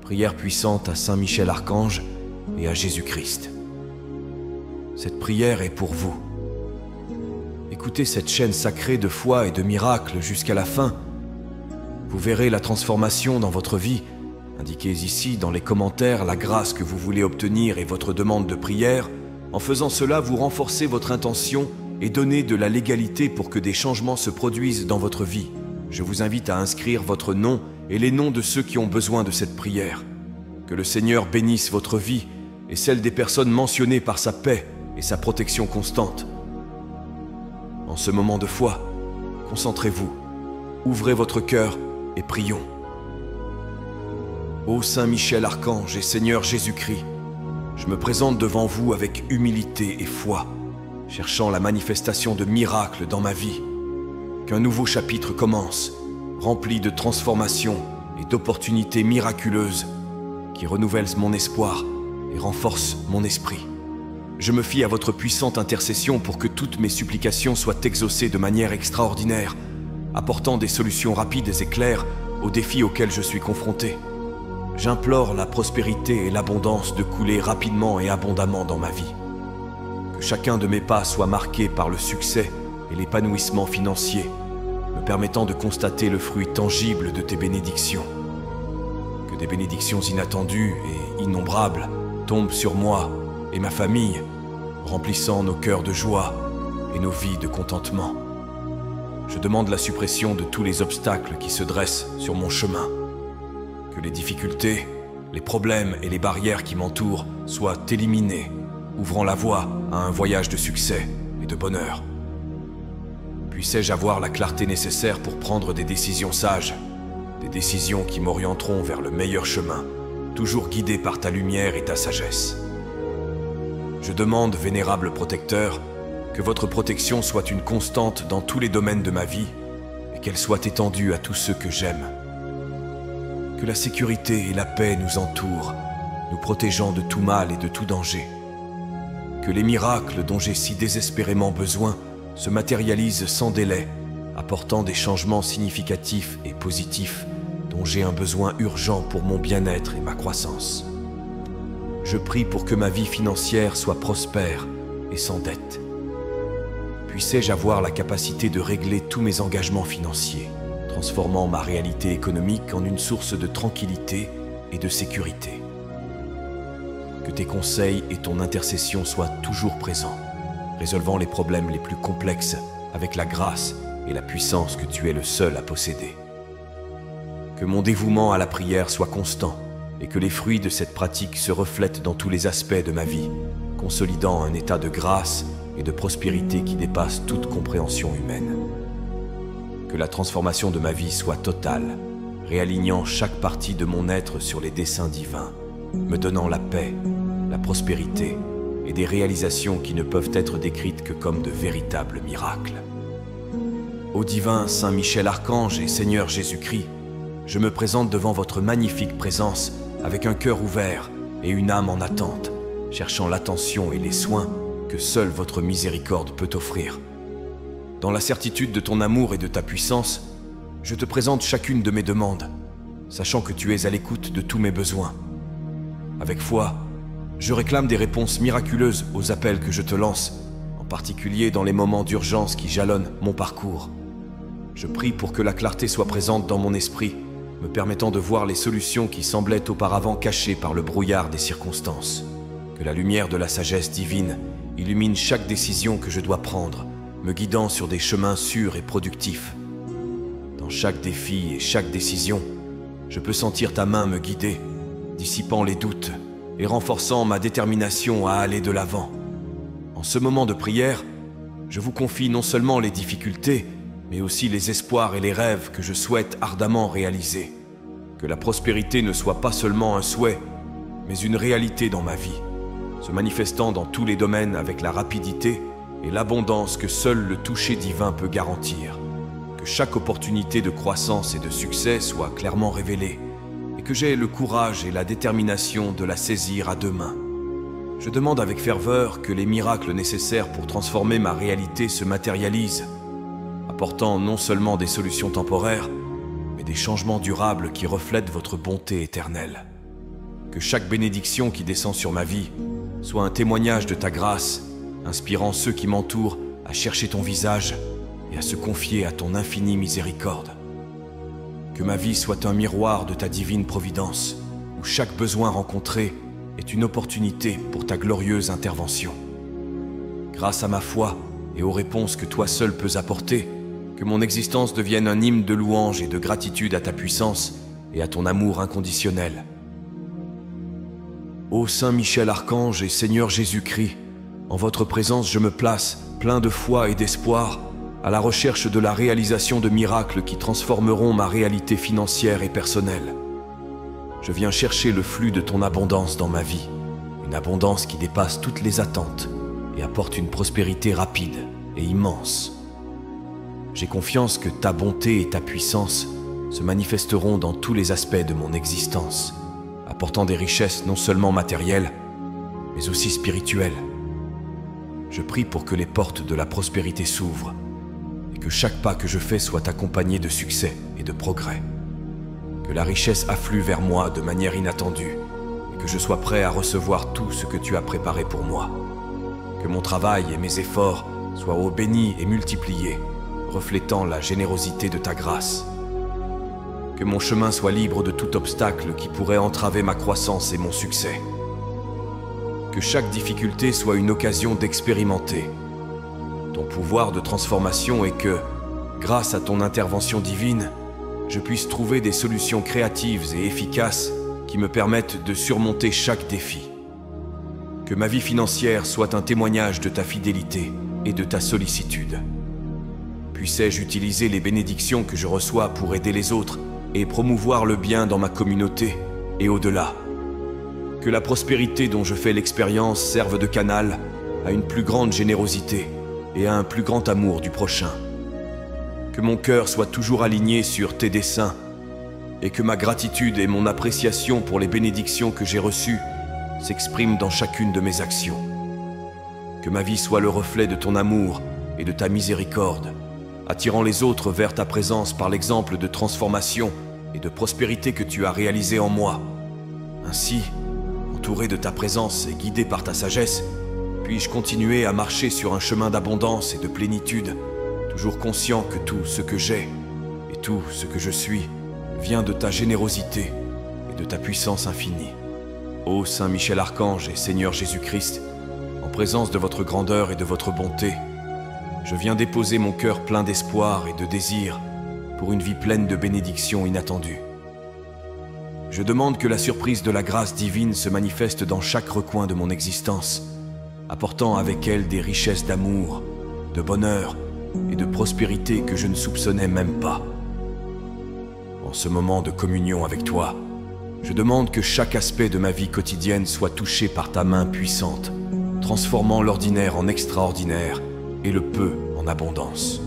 Prière puissante à Saint Michel Archange et à Jésus-Christ. Cette prière est pour vous. Écoutez cette chaîne sacrée de foi et de miracles jusqu'à la fin. Vous verrez la transformation dans votre vie. Indiquez ici dans les commentaires la grâce que vous voulez obtenir et votre demande de prière. En faisant cela, vous renforcez votre intention et donnez de la légalité pour que des changements se produisent dans votre vie. Je vous invite à inscrire votre nom et les noms de ceux qui ont besoin de cette prière. Que le Seigneur bénisse votre vie et celle des personnes mentionnées par sa paix et sa protection constante. En ce moment de foi, concentrez-vous, ouvrez votre cœur et prions. Ô Saint Michel Archange et Seigneur Jésus-Christ, je me présente devant vous avec humilité et foi, cherchant la manifestation de miracles dans ma vie. Qu'un nouveau chapitre commence, rempli de transformations et d'opportunités miraculeuses qui renouvellent mon espoir et renforcent mon esprit. Je me fie à votre puissante intercession pour que toutes mes supplications soient exaucées de manière extraordinaire, apportant des solutions rapides et claires aux défis auxquels je suis confronté. J'implore la prospérité et l'abondance de couler rapidement et abondamment dans ma vie. Que chacun de mes pas soit marqué par le succès et l'épanouissement financier, me permettant de constater le fruit tangible de tes bénédictions. Que des bénédictions inattendues et innombrables tombent sur moi et ma famille, remplissant nos cœurs de joie et nos vies de contentement. Je demande la suppression de tous les obstacles qui se dressent sur mon chemin. Que les difficultés, les problèmes et les barrières qui m'entourent soient éliminés, ouvrant la voie à un voyage de succès et de bonheur. Puissais-je avoir la clarté nécessaire pour prendre des décisions sages, des décisions qui m'orienteront vers le meilleur chemin, toujours guidé par ta lumière et ta sagesse. Je demande, vénérable protecteur, que votre protection soit une constante dans tous les domaines de ma vie et qu'elle soit étendue à tous ceux que j'aime. Que la sécurité et la paix nous entourent, nous protégeant de tout mal et de tout danger. Que les miracles dont j'ai si désespérément besoin se matérialisent sans délai, apportant des changements significatifs et positifs dont j'ai un besoin urgent pour mon bien-être et ma croissance. Je prie pour que ma vie financière soit prospère et sans dette. Puissais-je avoir la capacité de régler tous mes engagements financiers, transformant ma réalité économique en une source de tranquillité et de sécurité. Que tes conseils et ton intercession soient toujours présents, résolvant les problèmes les plus complexes avec la grâce et la puissance que tu es le seul à posséder. Que mon dévouement à la prière soit constant et que les fruits de cette pratique se reflètent dans tous les aspects de ma vie, consolidant un état de grâce et de prospérité qui dépasse toute compréhension humaine. Que la transformation de ma vie soit totale, réalignant chaque partie de mon être sur les desseins divins, me donnant la paix, la prospérité et des réalisations qui ne peuvent être décrites que comme de véritables miracles. Ô divin Saint Michel Archange et Seigneur Jésus-Christ, je me présente devant votre magnifique présence avec un cœur ouvert et une âme en attente, cherchant l'attention et les soins que seule votre miséricorde peut offrir. Dans la certitude de ton amour et de ta puissance, je te présente chacune de mes demandes, sachant que tu es à l'écoute de tous mes besoins. Avec foi, je réclame des réponses miraculeuses aux appels que je te lance, en particulier dans les moments d'urgence qui jalonnent mon parcours. Je prie pour que la clarté soit présente dans mon esprit, me permettant de voir les solutions qui semblaient auparavant cachées par le brouillard des circonstances. Que la lumière de la sagesse divine illumine chaque décision que je dois prendre, me guidant sur des chemins sûrs et productifs. Dans chaque défi et chaque décision, je peux sentir ta main me guider, dissipant les doutes et renforçant ma détermination à aller de l'avant. En ce moment de prière, je vous confie non seulement les difficultés, mais aussi les espoirs et les rêves que je souhaite ardemment réaliser. Que la prospérité ne soit pas seulement un souhait, mais une réalité dans ma vie, se manifestant dans tous les domaines avec la rapidité et l'abondance que seul le toucher divin peut garantir. Que chaque opportunité de croissance et de succès soit clairement révélée, et que j'aie le courage et la détermination de la saisir à deux mains. Je demande avec ferveur que les miracles nécessaires pour transformer ma réalité se matérialisent, apportant non seulement des solutions temporaires, mais des changements durables qui reflètent votre bonté éternelle. que chaque bénédiction qui descend sur ma vie soit un témoignage de ta grâce, inspirant ceux qui m'entourent à chercher ton visage et à se confier à ton infinie miséricorde. Que ma vie soit un miroir de ta divine providence, où chaque besoin rencontré est une opportunité pour ta glorieuse intervention. Grâce à ma foi et aux réponses que toi seul peux apporter, que mon existence devienne un hymne de louange et de gratitude à ta puissance et à ton amour inconditionnel. Ô Saint Michel Archange et Seigneur Jésus-Christ, en votre présence je me place, plein de foi et d'espoir, à la recherche de la réalisation de miracles qui transformeront ma réalité financière et personnelle. Je viens chercher le flux de ton abondance dans ma vie, une abondance qui dépasse toutes les attentes et apporte une prospérité rapide et immense. J'ai confiance que ta bonté et ta puissance se manifesteront dans tous les aspects de mon existence, apportant des richesses non seulement matérielles, mais aussi spirituelles. Je prie pour que les portes de la prospérité s'ouvrent et que chaque pas que je fais soit accompagné de succès et de progrès. Que la richesse afflue vers moi de manière inattendue et que je sois prêt à recevoir tout ce que tu as préparé pour moi. Que mon travail et mes efforts soient bénis et multipliés, reflétant la générosité de ta grâce. Que mon chemin soit libre de tout obstacle qui pourrait entraver ma croissance et mon succès. Que chaque difficulté soit une occasion d'expérimenter ton pouvoir de transformation et que, grâce à ton intervention divine, je puisse trouver des solutions créatives et efficaces qui me permettent de surmonter chaque défi. Que ma vie financière soit un témoignage de ta fidélité et de ta sollicitude. Puissais-je utiliser les bénédictions que je reçois pour aider les autres et promouvoir le bien dans ma communauté et au-delà. Que la prospérité dont je fais l'expérience serve de canal à une plus grande générosité et à un plus grand amour du prochain. Que mon cœur soit toujours aligné sur tes desseins et que ma gratitude et mon appréciation pour les bénédictions que j'ai reçues s'expriment dans chacune de mes actions. Que ma vie soit le reflet de ton amour et de ta miséricorde, attirant les autres vers ta présence par l'exemple de transformation et de prospérité que tu as réalisé en moi. Ainsi, entouré de ta présence et guidé par ta sagesse, puis-je continuer à marcher sur un chemin d'abondance et de plénitude, toujours conscient que tout ce que j'ai et tout ce que je suis vient de ta générosité et de ta puissance infinie. Ô Saint Michel Archange et Seigneur Jésus-Christ, en présence de votre grandeur et de votre bonté, je viens déposer mon cœur plein d'espoir et de désir pour une vie pleine de bénédictions inattendues. Je demande que la surprise de la grâce divine se manifeste dans chaque recoin de mon existence, apportant avec elle des richesses d'amour, de bonheur et de prospérité que je ne soupçonnais même pas. En ce moment de communion avec toi, je demande que chaque aspect de ma vie quotidienne soit touché par ta main puissante, transformant l'ordinaire en extraordinaire et le peu en abondance.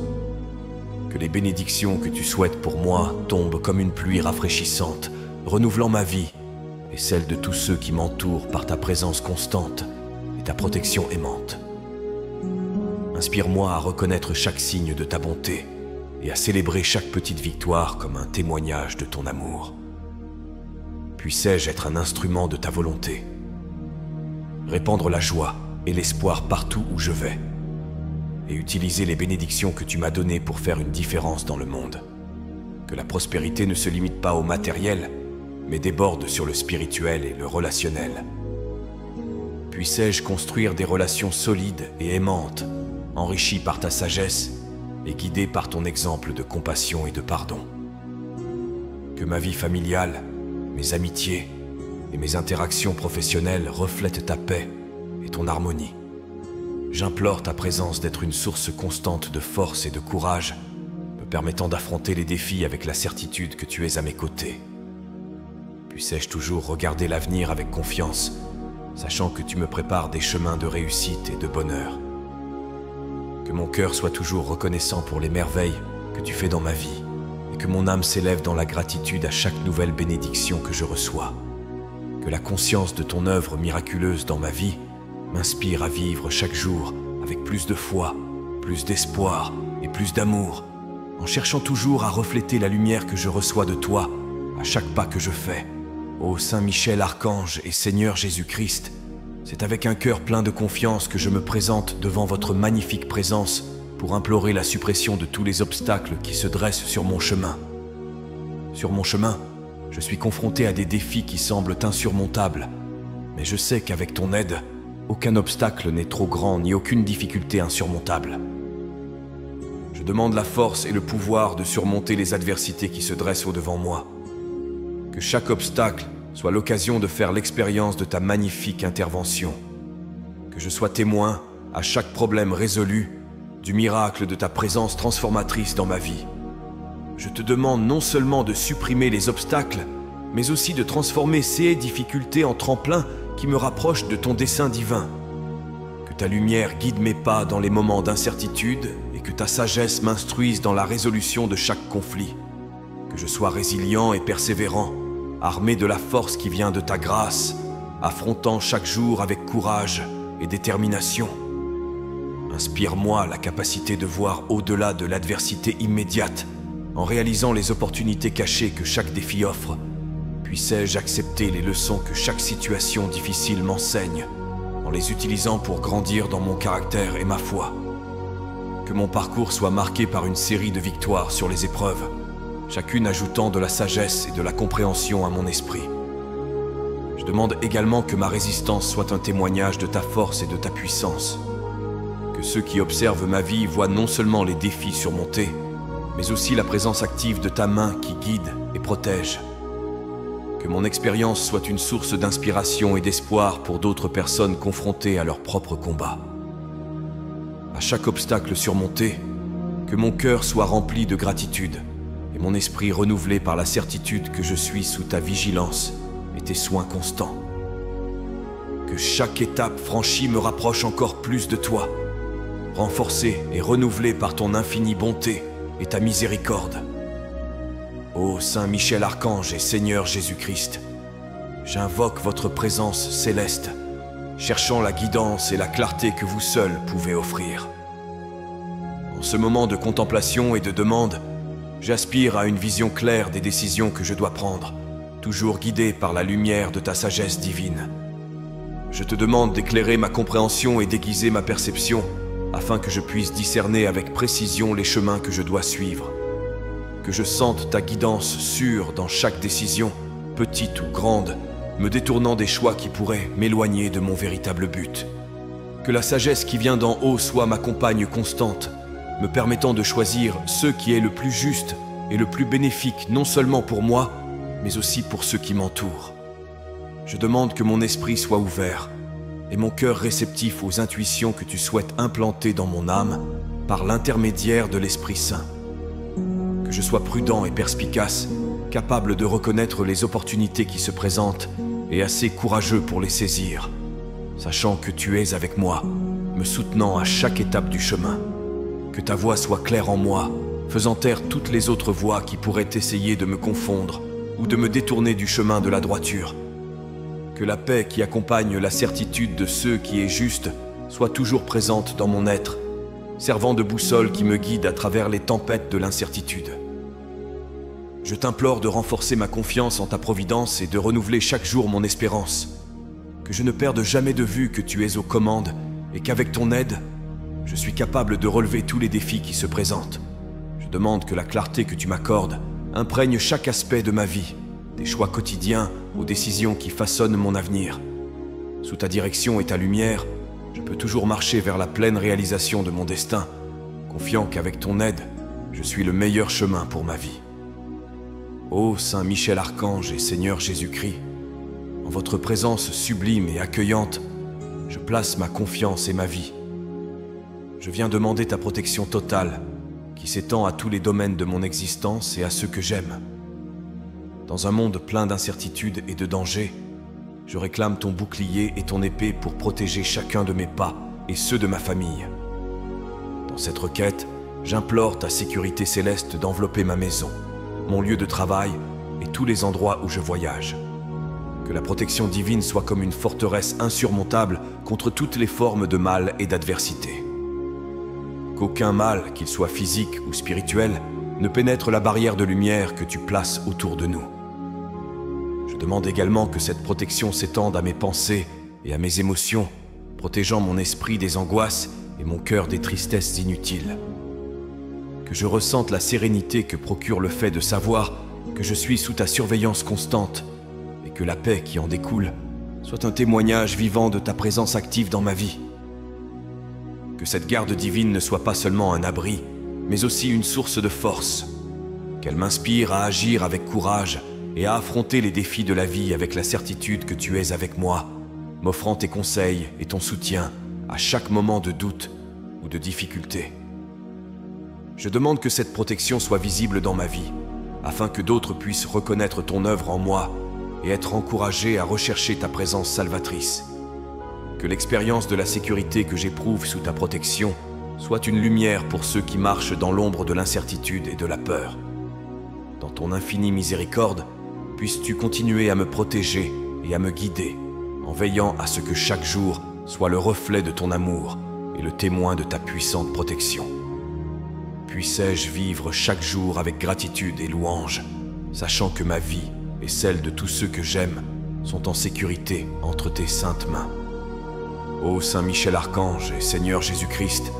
Que les bénédictions que tu souhaites pour moi tombent comme une pluie rafraîchissante, renouvelant ma vie et celle de tous ceux qui m'entourent par ta présence constante et ta protection aimante. Inspire-moi à reconnaître chaque signe de ta bonté et à célébrer chaque petite victoire comme un témoignage de ton amour. Puissais-je être un instrument de ta volonté, répandre la joie et l'espoir partout où je vais, et utiliser les bénédictions que tu m'as données pour faire une différence dans le monde. Que la prospérité ne se limite pas au matériel, mais déborde sur le spirituel et le relationnel. Puissais-je construire des relations solides et aimantes, enrichies par ta sagesse et guidées par ton exemple de compassion et de pardon. Que ma vie familiale, mes amitiés et mes interactions professionnelles reflètent ta paix et ton harmonie. J'implore ta présence d'être une source constante de force et de courage, me permettant d'affronter les défis avec la certitude que tu es à mes côtés. Puissais-je toujours regarder l'avenir avec confiance, sachant que tu me prépares des chemins de réussite et de bonheur. Que mon cœur soit toujours reconnaissant pour les merveilles que tu fais dans ma vie, et que mon âme s'élève dans la gratitude à chaque nouvelle bénédiction que je reçois. Que la conscience de ton œuvre miraculeuse dans ma vie m'inspire à vivre chaque jour avec plus de foi, plus d'espoir et plus d'amour, en cherchant toujours à refléter la lumière que je reçois de toi à chaque pas que je fais, Ô Saint Michel Archange et Seigneur Jésus-Christ, c'est avec un cœur plein de confiance que je me présente devant votre magnifique présence pour implorer la suppression de tous les obstacles qui se dressent sur mon chemin. Sur mon chemin, je suis confronté à des défis qui semblent insurmontables, mais je sais qu'avec ton aide, aucun obstacle n'est trop grand ni aucune difficulté insurmontable. Je demande la force et le pouvoir de surmonter les adversités qui se dressent au-devant moi. Que chaque obstacle soit l'occasion de faire l'expérience de ta magnifique intervention. Que je sois témoin, à chaque problème résolu, du miracle de ta présence transformatrice dans ma vie. Je te demande non seulement de supprimer les obstacles, mais aussi de transformer ces difficultés en tremplin qui me rapprochent de ton dessein divin. Que ta lumière guide mes pas dans les moments d'incertitude et que ta sagesse m'instruise dans la résolution de chaque conflit. Que je sois résilient et persévérant, armé de la force qui vient de ta grâce, affrontant chaque jour avec courage et détermination. Inspire-moi la capacité de voir au-delà de l'adversité immédiate, en réalisant les opportunités cachées que chaque défi offre. Puissais-je accepter les leçons que chaque situation difficile m'enseigne, en les utilisant pour grandir dans mon caractère et ma foi. Que mon parcours soit marqué par une série de victoires sur les épreuves, chacune ajoutant de la sagesse et de la compréhension à mon esprit. Je demande également que ma résistance soit un témoignage de ta force et de ta puissance. Que ceux qui observent ma vie voient non seulement les défis surmontés, mais aussi la présence active de ta main qui guide et protège. Que mon expérience soit une source d'inspiration et d'espoir pour d'autres personnes confrontées à leurs propres combats. À chaque obstacle surmonté, que mon cœur soit rempli de gratitude et mon esprit renouvelé par la certitude que je suis sous ta vigilance et tes soins constants. Que chaque étape franchie me rapproche encore plus de toi, renforcé et renouvelé par ton infinie bonté et ta miséricorde. Ô Saint Michel Archange et Seigneur Jésus-Christ, j'invoque votre présence céleste, cherchant la guidance et la clarté que vous seuls pouvez offrir. En ce moment de contemplation et de demande, j'aspire à une vision claire des décisions que je dois prendre, toujours guidé par la lumière de ta sagesse divine. Je te demande d'éclairer ma compréhension et d'aiguiser ma perception, afin que je puisse discerner avec précision les chemins que je dois suivre. Que je sente ta guidance sûre dans chaque décision, petite ou grande, me détournant des choix qui pourraient m'éloigner de mon véritable but. Que la sagesse qui vient d'en haut soit ma compagne constante, me permettant de choisir ce qui est le plus juste et le plus bénéfique non seulement pour moi, mais aussi pour ceux qui m'entourent. Je demande que mon esprit soit ouvert et mon cœur réceptif aux intuitions que tu souhaites implanter dans mon âme par l'intermédiaire de l'Esprit Saint. Que je sois prudent et perspicace, capable de reconnaître les opportunités qui se présentent et assez courageux pour les saisir, sachant que tu es avec moi, me soutenant à chaque étape du chemin. Que ta voix soit claire en moi, faisant taire toutes les autres voix qui pourraient essayer de me confondre ou de me détourner du chemin de la droiture. Que la paix qui accompagne la certitude de ce qui est juste soit toujours présente dans mon être, servant de boussole qui me guide à travers les tempêtes de l'incertitude. Je t'implore de renforcer ma confiance en ta providence et de renouveler chaque jour mon espérance. Que je ne perde jamais de vue que tu es aux commandes et qu'avec ton aide, je suis capable de relever tous les défis qui se présentent. Je demande que la clarté que tu m'accordes imprègne chaque aspect de ma vie, des choix quotidiens aux décisions qui façonnent mon avenir. Sous ta direction et ta lumière, je peux toujours marcher vers la pleine réalisation de mon destin, confiant qu'avec ton aide, je suis le meilleur chemin pour ma vie. Ô Saint Michel Archange et Seigneur Jésus-Christ, en votre présence sublime et accueillante, je place ma confiance et ma vie. Je viens demander ta protection totale, qui s'étend à tous les domaines de mon existence et à ceux que j'aime. Dans un monde plein d'incertitudes et de dangers, je réclame ton bouclier et ton épée pour protéger chacun de mes pas et ceux de ma famille. Dans cette requête, j'implore ta sécurité céleste d'envelopper ma maison, mon lieu de travail et tous les endroits où je voyage. Que la protection divine soit comme une forteresse insurmontable contre toutes les formes de mal et d'adversité. Qu'aucun mal, qu'il soit physique ou spirituel, ne pénètre la barrière de lumière que tu places autour de nous. Je demande également que cette protection s'étende à mes pensées et à mes émotions, protégeant mon esprit des angoisses et mon cœur des tristesses inutiles. Que je ressente la sérénité que procure le fait de savoir que je suis sous ta surveillance constante et que la paix qui en découle soit un témoignage vivant de ta présence active dans ma vie. Que cette garde divine ne soit pas seulement un abri, mais aussi une source de force. Qu'elle m'inspire à agir avec courage et à affronter les défis de la vie avec la certitude que tu es avec moi, m'offrant tes conseils et ton soutien à chaque moment de doute ou de difficulté. Je demande que cette protection soit visible dans ma vie, afin que d'autres puissent reconnaître ton œuvre en moi et être encouragés à rechercher ta présence salvatrice. Que l'expérience de la sécurité que j'éprouve sous ta protection soit une lumière pour ceux qui marchent dans l'ombre de l'incertitude et de la peur. Dans ton infinie miséricorde, puisses-tu continuer à me protéger et à me guider, en veillant à ce que chaque jour soit le reflet de ton amour et le témoin de ta puissante protection. Puissais-je vivre chaque jour avec gratitude et louange, sachant que ma vie et celle de tous ceux que j'aime sont en sécurité entre tes saintes mains. Ô Saint Michel Archange et Seigneur Jésus-Christ,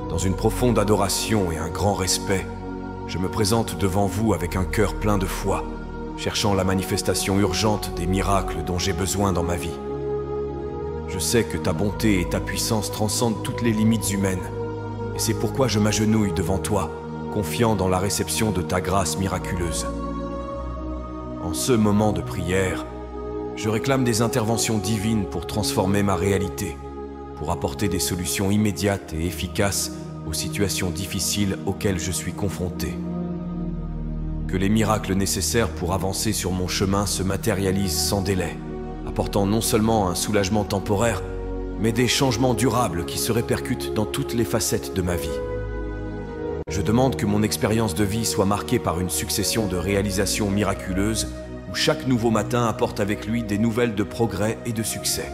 dans une profonde adoration et un grand respect, je me présente devant vous avec un cœur plein de foi, cherchant la manifestation urgente des miracles dont j'ai besoin dans ma vie. Je sais que ta bonté et ta puissance transcendent toutes les limites humaines, et c'est pourquoi je m'agenouille devant toi, confiant dans la réception de ta grâce miraculeuse. En ce moment de prière, je réclame des interventions divines pour transformer ma réalité, pour apporter des solutions immédiates et efficaces aux situations difficiles auxquelles je suis confronté. Que les miracles nécessaires pour avancer sur mon chemin se matérialisent sans délai, apportant non seulement un soulagement temporaire, mais des changements durables qui se répercutent dans toutes les facettes de ma vie. Je demande que mon expérience de vie soit marquée par une succession de réalisations miraculeuses où chaque nouveau matin apporte avec lui des nouvelles de progrès et de succès.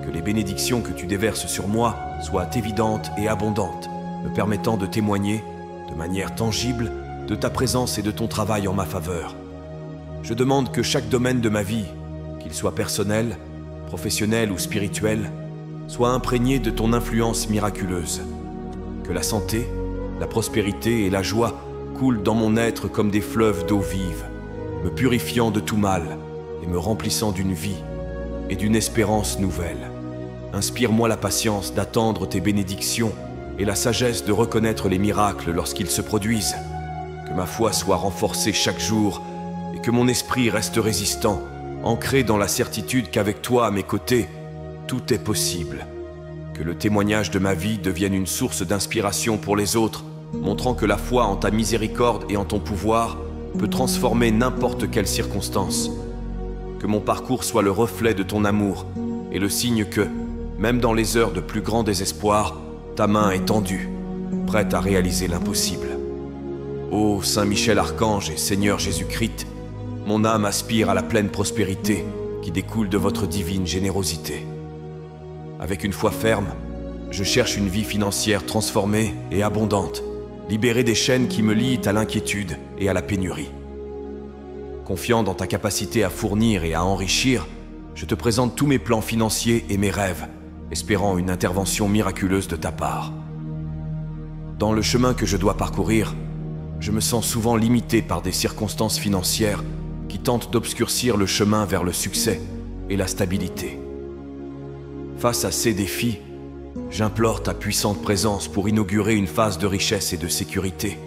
Que les bénédictions que tu déverses sur moi soient évidentes et abondantes, me permettant de témoigner, de manière tangible, de ta présence et de ton travail en ma faveur. Je demande que chaque domaine de ma vie, qu'il soit personnel, professionnel ou spirituel, soit imprégné de ton influence miraculeuse. Que la santé, la prospérité et la joie coulent dans mon être comme des fleuves d'eau vive, me purifiant de tout mal et me remplissant d'une vie et d'une espérance nouvelle. Inspire-moi la patience d'attendre tes bénédictions et la sagesse de reconnaître les miracles lorsqu'ils se produisent. Que ma foi soit renforcée chaque jour et que mon esprit reste résistant, ancré dans la certitude qu'avec toi à mes côtés, tout est possible. Que le témoignage de ma vie devienne une source d'inspiration pour les autres, montrant que la foi en ta miséricorde et en ton pouvoir peut transformer n'importe quelle circonstance. Que mon parcours soit le reflet de ton amour et le signe que, même dans les heures de plus grand désespoir, ta main est tendue, prête à réaliser l'impossible. Ô Saint Michel Archange et Seigneur Jésus-Christ, mon âme aspire à la pleine prospérité qui découle de votre divine générosité. Avec une foi ferme, je cherche une vie financière transformée et abondante, libérée des chaînes qui me lient à l'inquiétude et à la pénurie. Confiant dans ta capacité à fournir et à enrichir, je te présente tous mes plans financiers et mes rêves, espérant une intervention miraculeuse de ta part. Dans le chemin que je dois parcourir, je me sens souvent limité par des circonstances financières qui tentent d'obscurcir le chemin vers le succès et la stabilité. Face à ces défis, j'implore ta puissante présence pour inaugurer une phase de richesse et de sécurité.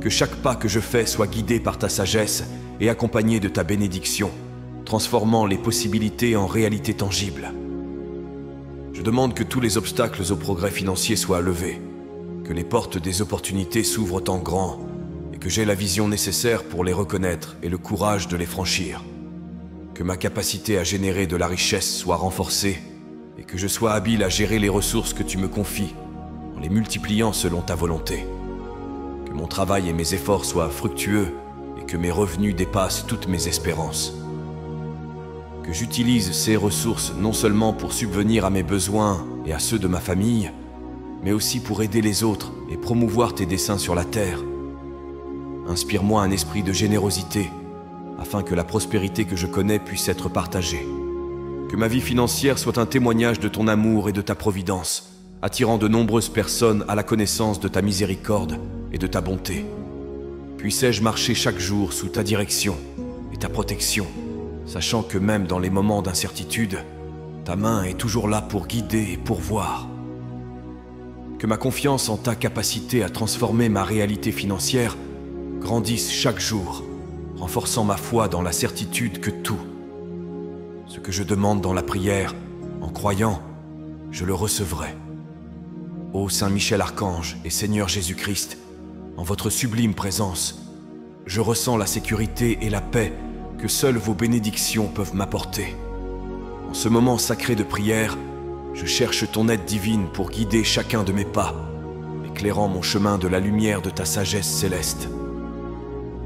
Que chaque pas que je fais soit guidé par ta sagesse et accompagné de ta bénédiction, transformant les possibilités en réalité tangible. Je demande que tous les obstacles au progrès financier soient levés, que les portes des opportunités s'ouvrent en grand et que j'ai la vision nécessaire pour les reconnaître et le courage de les franchir. Que ma capacité à générer de la richesse soit renforcée et que je sois habile à gérer les ressources que tu me confies, en les multipliant selon ta volonté. Que mon travail et mes efforts soient fructueux et que mes revenus dépassent toutes mes espérances. Que j'utilise ces ressources non seulement pour subvenir à mes besoins et à ceux de ma famille, mais aussi pour aider les autres et promouvoir tes desseins sur la terre. Inspire-moi un esprit de générosité afin que la prospérité que je connais puisse être partagée. Que ma vie financière soit un témoignage de ton amour et de ta providence, attirant de nombreuses personnes à la connaissance de ta miséricorde et de ta bonté. Puissais-je marcher chaque jour sous ta direction et ta protection, sachant que même dans les moments d'incertitude, ta main est toujours là pour guider et pourvoir. Que ma confiance en ta capacité à transformer ma réalité financière grandisse chaque jour, renforçant ma foi dans la certitude que tout, ce que je demande dans la prière, en croyant, je le recevrai. Ô Saint Michel Archange et Seigneur Jésus-Christ, en votre sublime présence, je ressens la sécurité et la paix que seules vos bénédictions peuvent m'apporter. En ce moment sacré de prière, je cherche ton aide divine pour guider chacun de mes pas, éclairant mon chemin de la lumière de ta sagesse céleste.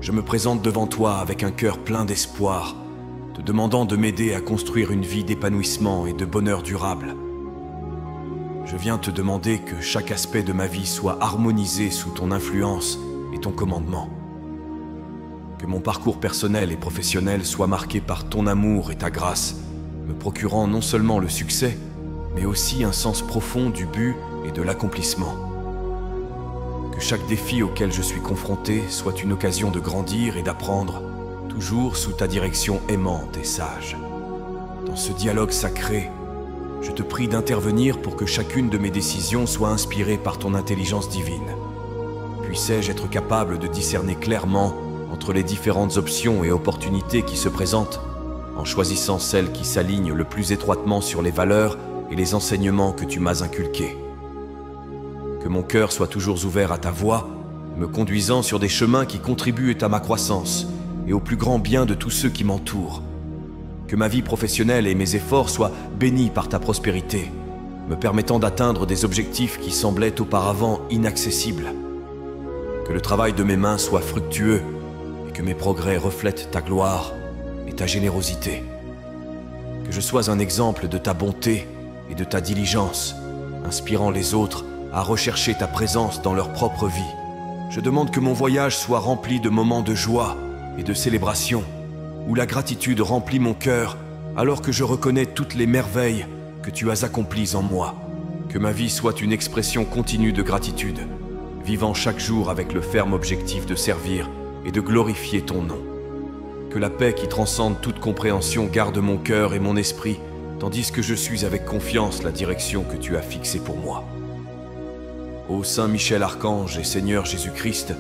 Je me présente devant toi avec un cœur plein d'espoir, te demandant de m'aider à construire une vie d'épanouissement et de bonheur durable. Je viens te demander que chaque aspect de ma vie soit harmonisé sous ton influence et ton commandement. Que mon parcours personnel et professionnel soit marqué par ton amour et ta grâce, me procurant non seulement le succès, mais aussi un sens profond du but et de l'accomplissement. Que chaque défi auquel je suis confronté soit une occasion de grandir et d'apprendre, toujours sous ta direction aimante et sage. Dans ce dialogue sacré, je te prie d'intervenir pour que chacune de mes décisions soit inspirée par ton intelligence divine. Puissais-je être capable de discerner clairement entre les différentes options et opportunités qui se présentent, en choisissant celle qui s'aligne le plus étroitement sur les valeurs et les enseignements que tu m'as inculqués. Que mon cœur soit toujours ouvert à ta voix, me conduisant sur des chemins qui contribuent à ma croissance et au plus grand bien de tous ceux qui m'entourent. Que ma vie professionnelle et mes efforts soient bénis par ta prospérité, me permettant d'atteindre des objectifs qui semblaient auparavant inaccessibles. Que le travail de mes mains soit fructueux et que mes progrès reflètent ta gloire et ta générosité. Que je sois un exemple de ta bonté et de ta diligence, inspirant les autres à rechercher ta présence dans leur propre vie. Je demande que mon voyage soit rempli de moments de joie et de célébration, où la gratitude remplit mon cœur alors que je reconnais toutes les merveilles que tu as accomplies en moi. Que ma vie soit une expression continue de gratitude, vivant chaque jour avec le ferme objectif de servir et de glorifier ton nom. Que la paix qui transcende toute compréhension garde mon cœur et mon esprit, tandis que je suis avec confiance la direction que tu as fixée pour moi. Ô Saint Michel Archange et Seigneur Jésus-Christ,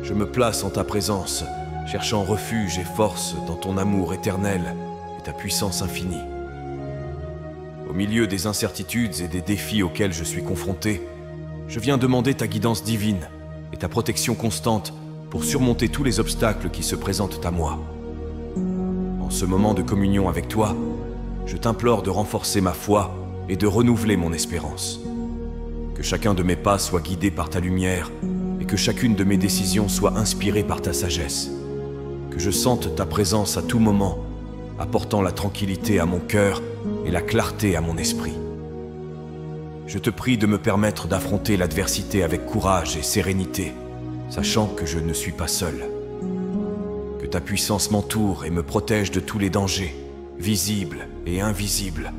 je me place en ta présence, cherchant refuge et force dans ton amour éternel et ta puissance infinie. Au milieu des incertitudes et des défis auxquels je suis confronté, je viens demander ta guidance divine et ta protection constante pour surmonter tous les obstacles qui se présentent à moi. En ce moment de communion avec toi, je t'implore de renforcer ma foi et de renouveler mon espérance. Que chacun de mes pas soit guidé par ta lumière et que chacune de mes décisions soit inspirée par ta sagesse. Que je sente ta présence à tout moment, apportant la tranquillité à mon cœur et la clarté à mon esprit. Je te prie de me permettre d'affronter l'adversité avec courage et sérénité, sachant que je ne suis pas seul. Que ta puissance m'entoure et me protège de tous les dangers, visibles et invisibles,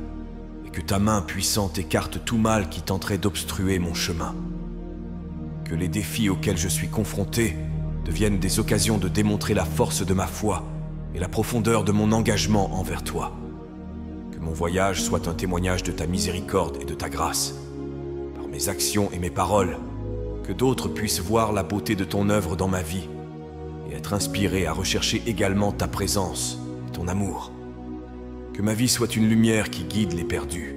et que ta main puissante écarte tout mal qui tenterait d'obstruer mon chemin. Que les défis auxquels je suis confronté deviennent des occasions de démontrer la force de ma foi et la profondeur de mon engagement envers toi. Que mon voyage soit un témoignage de ta miséricorde et de ta grâce. Par mes actions et mes paroles, que d'autres puissent voir la beauté de ton œuvre dans ma vie et être inspirés à rechercher également ta présence et ton amour. Que ma vie soit une lumière qui guide les perdus,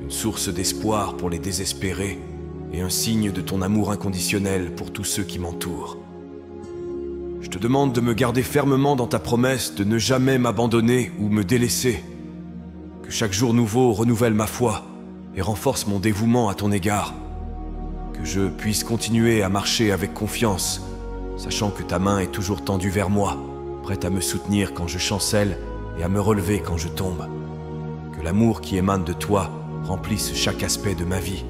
une source d'espoir pour les désespérés et un signe de ton amour inconditionnel pour tous ceux qui m'entourent. Je te demande de me garder fermement dans ta promesse de ne jamais m'abandonner ou me délaisser. Que chaque jour nouveau renouvelle ma foi et renforce mon dévouement à ton égard. Que je puisse continuer à marcher avec confiance, sachant que ta main est toujours tendue vers moi, prête à me soutenir quand je chancelle et à me relever quand je tombe. Que l'amour qui émane de toi remplisse chaque aspect de ma vie,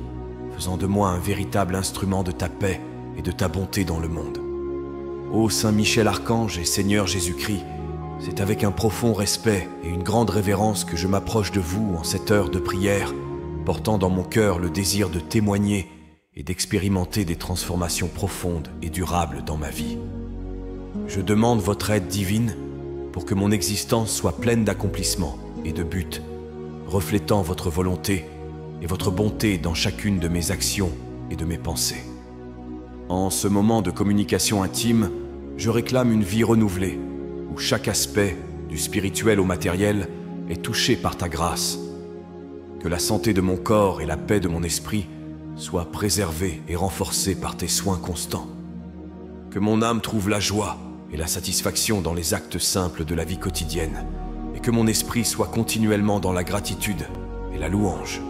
faisant de moi un véritable instrument de ta paix et de ta bonté dans le monde. Ô Saint Michel Archange et Seigneur Jésus-Christ, C'est avec un profond respect et une grande révérence que je m'approche de vous en cette heure de prière, portant dans mon cœur le désir de témoigner et d'expérimenter des transformations profondes et durables dans ma vie. Je demande votre aide divine pour que mon existence soit pleine d'accomplissement et de buts, reflétant votre volonté et votre bonté dans chacune de mes actions et de mes pensées. En ce moment de communication intime, je réclame une vie renouvelée, où chaque aspect, du spirituel au matériel, est touché par ta grâce. Que la santé de mon corps et la paix de mon esprit soient préservées et renforcées par tes soins constants. Que mon âme trouve la joie et la satisfaction dans les actes simples de la vie quotidienne, et que mon esprit soit continuellement dans la gratitude et la louange.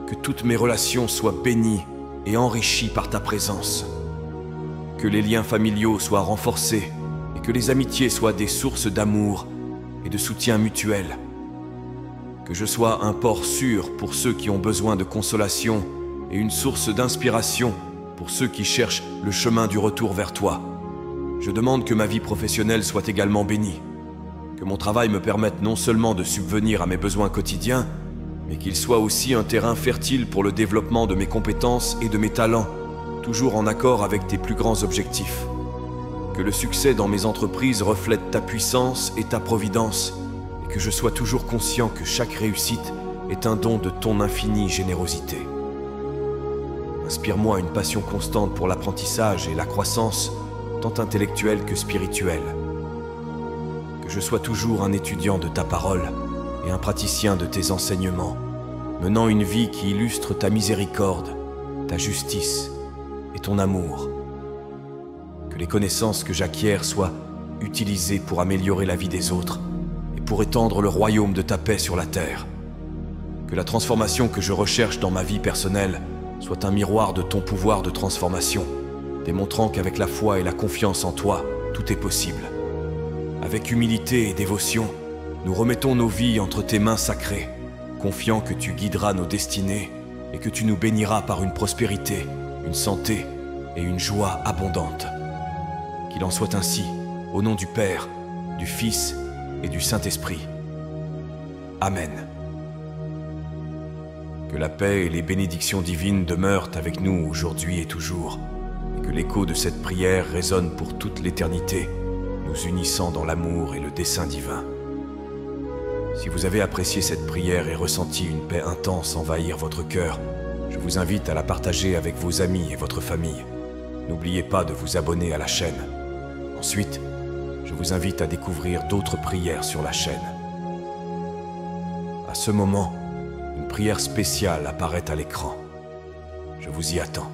Que toutes mes relations soient bénies et enrichies par ta présence. Que les liens familiaux soient renforcés et que les amitiés soient des sources d'amour et de soutien mutuel. Que je sois un port sûr pour ceux qui ont besoin de consolation et une source d'inspiration pour ceux qui cherchent le chemin du retour vers toi. Je demande que ma vie professionnelle soit également bénie, que mon travail me permette non seulement de subvenir à mes besoins quotidiens, mais qu'il soit aussi un terrain fertile pour le développement de mes compétences et de mes talents, toujours en accord avec tes plus grands objectifs. Que le succès dans mes entreprises reflète ta puissance et ta providence, et que je sois toujours conscient que chaque réussite est un don de ton infinie générosité. Inspire-moi une passion constante pour l'apprentissage et la croissance, tant intellectuelle que spirituelle. Que je sois toujours un étudiant de ta parole et un praticien de tes enseignements, menant une vie qui illustre ta miséricorde, ta justice et ton amour. Que les connaissances que j'acquiers soient utilisées pour améliorer la vie des autres et pour étendre le royaume de ta paix sur la terre. Que la transformation que je recherche dans ma vie personnelle soit un miroir de ton pouvoir de transformation, démontrant qu'avec la foi et la confiance en toi, tout est possible. Avec humilité et dévotion, nous remettons nos vies entre tes mains sacrées, confiant que tu guideras nos destinées et que tu nous béniras par une prospérité, une santé et une joie abondantes. Qu'il en soit ainsi, au nom du Père, du Fils et du Saint-Esprit. Amen. Que la paix et les bénédictions divines demeurent avec nous aujourd'hui et toujours, et que l'écho de cette prière résonne pour toute l'éternité, nous unissant dans l'amour et le dessein divin. Si vous avez apprécié cette prière et ressenti une paix intense envahir votre cœur, je vous invite à la partager avec vos amis et votre famille. N'oubliez pas de vous abonner à la chaîne. Ensuite, je vous invite à découvrir d'autres prières sur la chaîne. À ce moment, une prière spéciale apparaît à l'écran. Je vous y attends.